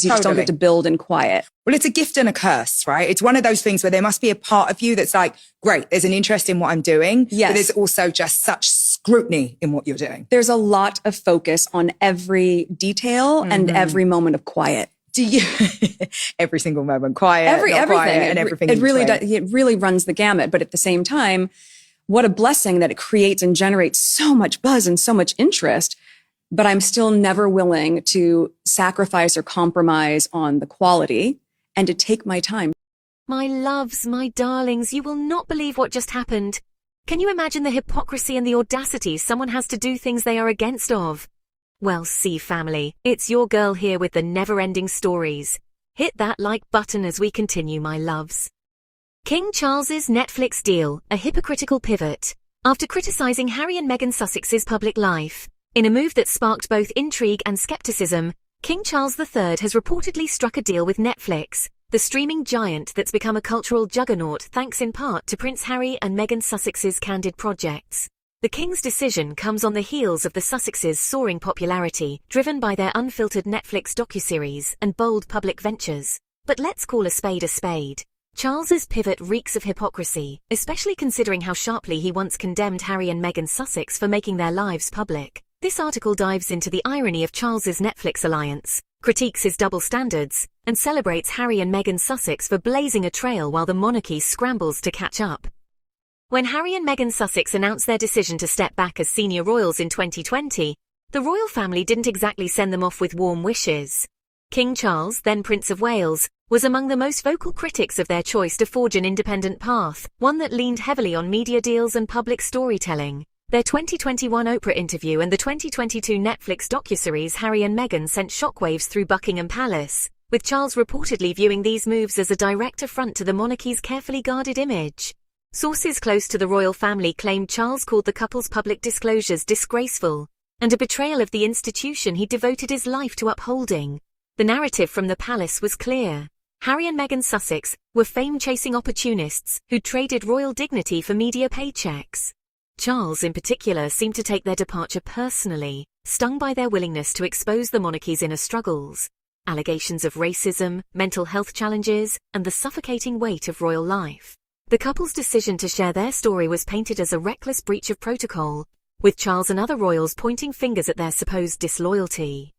You just don't get to build in quiet. Well, it's a gift and a curse, right? It's one of those things where there must be a part of you that's like, great, there's an interest in what I'm doing. Yes. But there's also just such scrutiny in what you're doing. There's a lot of focus on every detail and every moment of quiet. Do you every single moment quiet, everything, quiet, and everything? It really does. It really runs the gamut. But at the same time, what a blessing that it creates and generates so much buzz and so much interest. But I'm still never willing to sacrifice or compromise on the quality and to take my time. My loves, my darlings, you will not believe what just happened. Can you imagine the hypocrisy and the audacity someone has to do things they are against of? Well, see family, it's your girl here with the never-ending stories. Hit that like button as we continue, my loves. King Charles's Netflix deal, a hypocritical pivot. After criticizing Harry and Meghan Sussex's public life, in a move that sparked both intrigue and skepticism, King Charles III has reportedly struck a deal with Netflix, the streaming giant that's become a cultural juggernaut thanks in part to Prince Harry and Meghan Sussex's candid projects. The King's decision comes on the heels of the Sussexes' soaring popularity, driven by their unfiltered Netflix docuseries and bold public ventures. But let's call a spade a spade. Charles's pivot reeks of hypocrisy, especially considering how sharply he once condemned Harry and Meghan Sussex for making their lives public. This article dives into the irony of Charles's Netflix alliance, critiques his double standards, and celebrates Harry and Meghan Sussex for blazing a trail while the monarchy scrambles to catch up. When Harry and Meghan Sussex announced their decision to step back as senior royals in 2020, the royal family didn't exactly send them off with warm wishes. King Charles, then Prince of Wales, was among the most vocal critics of their choice to forge an independent path, one that leaned heavily on media deals and public storytelling. Their 2021 Oprah interview and the 2022 Netflix docuseries Harry and Meghan sent shockwaves through Buckingham Palace, with Charles reportedly viewing these moves as a direct affront to the monarchy's carefully guarded image. Sources close to the royal family claimed Charles called the couple's public disclosures disgraceful and a betrayal of the institution he devoted his life to upholding. The narrative from the palace was clear. Harry and Meghan Sussex were fame-chasing opportunists who traded royal dignity for media paychecks. Charles in particular seemed to take their departure personally, stung by their willingness to expose the monarchy's inner struggles, allegations of racism, mental health challenges, and the suffocating weight of royal life. The couple's decision to share their story was painted as a reckless breach of protocol, with Charles and other royals pointing fingers at their supposed disloyalty.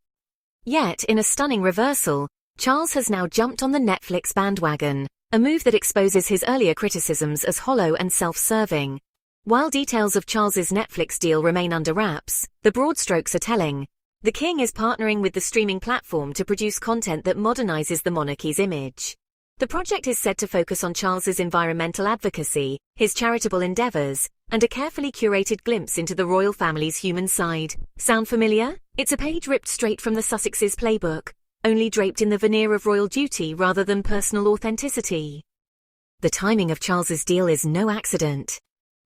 Yet, in a stunning reversal, Charles has now jumped on the Netflix bandwagon, a move that exposes his earlier criticisms as hollow and self-serving. While details of Charles's Netflix deal remain under wraps, the broad strokes are telling. The king is partnering with the streaming platform to produce content that modernizes the monarchy's image. The project is said to focus on Charles's environmental advocacy, his charitable endeavors, and a carefully curated glimpse into the royal family's human side. Sound familiar? It's a page ripped straight from the Sussexes' playbook, only draped in the veneer of royal duty rather than personal authenticity. The timing of Charles's deal is no accident.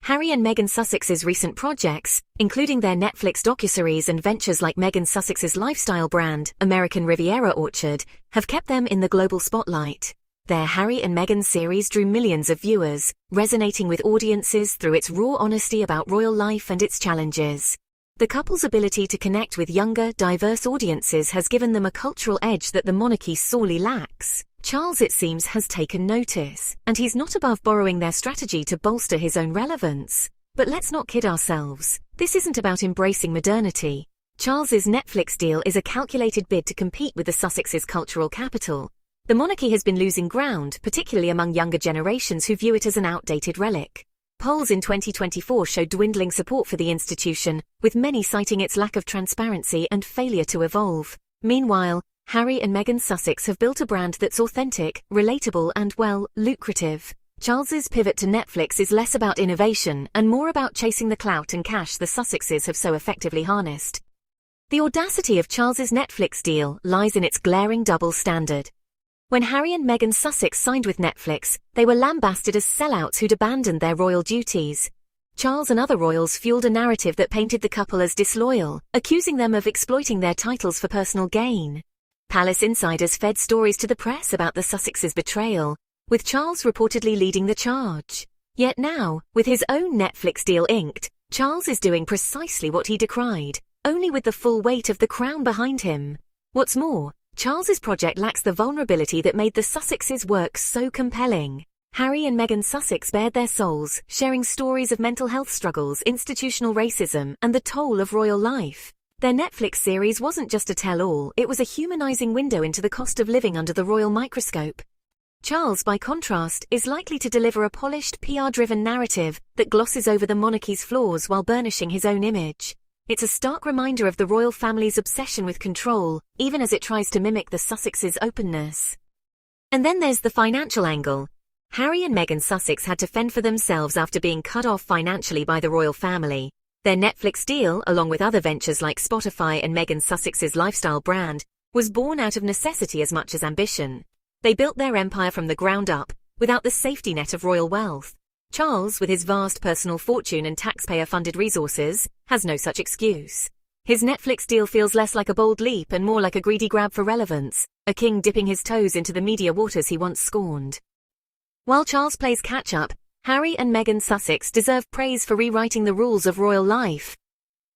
Harry and Meghan Sussex's recent projects, including their Netflix docuseries and ventures like Meghan Sussex's lifestyle brand, American Riviera Orchard, have kept them in the global spotlight. Their Harry and Meghan series drew millions of viewers, resonating with audiences through its raw honesty about royal life and its challenges. The couple's ability to connect with younger, diverse audiences has given them a cultural edge that the monarchy sorely lacks. Charles, it seems, has taken notice, and he's not above borrowing their strategy to bolster his own relevance. But let's not kid ourselves. This isn't about embracing modernity. Charles's Netflix deal is a calculated bid to compete with the Sussexes' cultural capital. The monarchy has been losing ground, particularly among younger generations who view it as an outdated relic. Polls in 2024 showed dwindling support for the institution, with many citing its lack of transparency and failure to evolve. Meanwhile, Harry and Meghan Sussex have built a brand that's authentic, relatable and, well, lucrative. Charles's pivot to Netflix is less about innovation and more about chasing the clout and cash the Sussexes have so effectively harnessed. The audacity of Charles's Netflix deal lies in its glaring double standard. When Harry and Meghan Sussex signed with Netflix, they were lambasted as sellouts who'd abandoned their royal duties. Charles and other royals fueled a narrative that painted the couple as disloyal, accusing them of exploiting their titles for personal gain. Palace insiders fed stories to the press about the Sussexes' betrayal, with Charles reportedly leading the charge. Yet now, with his own Netflix deal inked, Charles is doing precisely what he decried, only with the full weight of the crown behind him. What's more, Charles's project lacks the vulnerability that made the Sussexes' work so compelling. Harry and Meghan Sussex bared their souls, sharing stories of mental health struggles, institutional racism, and the toll of royal life. Their Netflix series wasn't just a tell-all, it was a humanizing window into the cost of living under the royal microscope. Charles, by contrast, is likely to deliver a polished, PR-driven narrative that glosses over the monarchy's flaws while burnishing his own image. It's a stark reminder of the royal family's obsession with control, even as it tries to mimic the Sussexes' openness. And then there's the financial angle. Harry and Meghan Sussex had to fend for themselves after being cut off financially by the royal family. Their Netflix deal, along with other ventures like Spotify and Meghan Sussex's lifestyle brand, was born out of necessity as much as ambition. They built their empire from the ground up, without the safety net of royal wealth. Charles, with his vast personal fortune and taxpayer-funded resources, has no such excuse. His Netflix deal feels less like a bold leap and more like a greedy grab for relevance, a king dipping his toes into the media waters he once scorned. While Charles plays catch-up, Harry and Meghan Sussex deserve praise for rewriting the rules of royal life.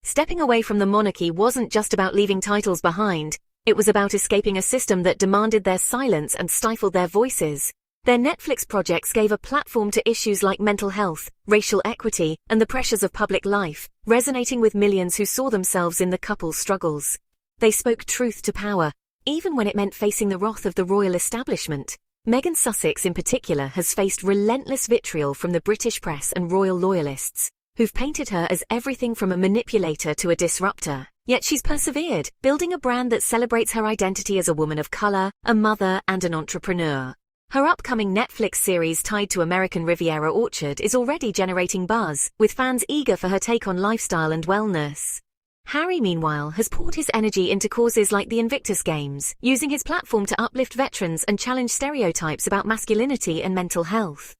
Stepping away from the monarchy wasn't just about leaving titles behind, it was about escaping a system that demanded their silence and stifled their voices. Their Netflix projects gave a platform to issues like mental health, racial equity, and the pressures of public life, resonating with millions who saw themselves in the couple's struggles. They spoke truth to power, even when it meant facing the wrath of the royal establishment. Meghan Sussex in particular has faced relentless vitriol from the British press and royal loyalists, who've painted her as everything from a manipulator to a disruptor. Yet she's persevered, building a brand that celebrates her identity as a woman of color, a mother, and an entrepreneur. Her upcoming Netflix series tied to American Riviera Orchard is already generating buzz, with fans eager for her take on lifestyle and wellness. Harry, meanwhile, has poured his energy into causes like the Invictus Games, using his platform to uplift veterans and challenge stereotypes about masculinity and mental health.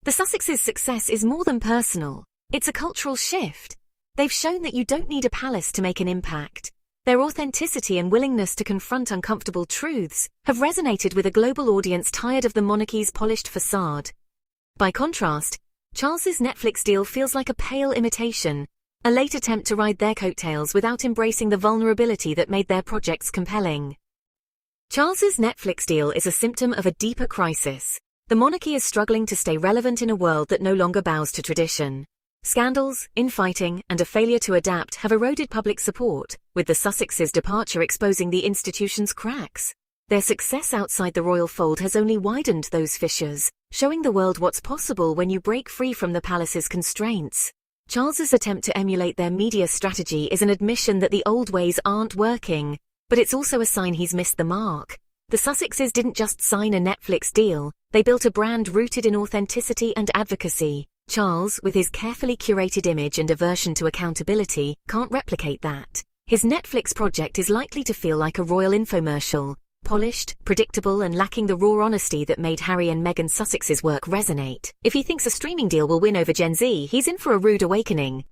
The Sussexes' success is more than personal. It's a cultural shift. They've shown that you don't need a palace to make an impact. Their authenticity and willingness to confront uncomfortable truths have resonated with a global audience tired of the monarchy's polished facade. By contrast, Charles's Netflix deal feels like a pale imitation, a late attempt to ride their coattails without embracing the vulnerability that made their projects compelling. Charles's Netflix deal is a symptom of a deeper crisis. The monarchy is struggling to stay relevant in a world that no longer bows to tradition. Scandals, infighting, and a failure to adapt have eroded public support, with the Sussexes' departure exposing the institution's cracks. Their success outside the royal fold has only widened those fissures, showing the world what's possible when you break free from the palace's constraints. Charles's attempt to emulate their media strategy is an admission that the old ways aren't working, but it's also a sign he's missed the mark. The Sussexes didn't just sign a Netflix deal, they built a brand rooted in authenticity and advocacy. Charles, with his carefully curated image and aversion to accountability, can't replicate that. His Netflix project is likely to feel like a royal infomercial, polished, predictable, and lacking the raw honesty that made Harry and Meghan Sussex's work resonate. If he thinks a streaming deal will win over Gen Z, he's in for a rude awakening.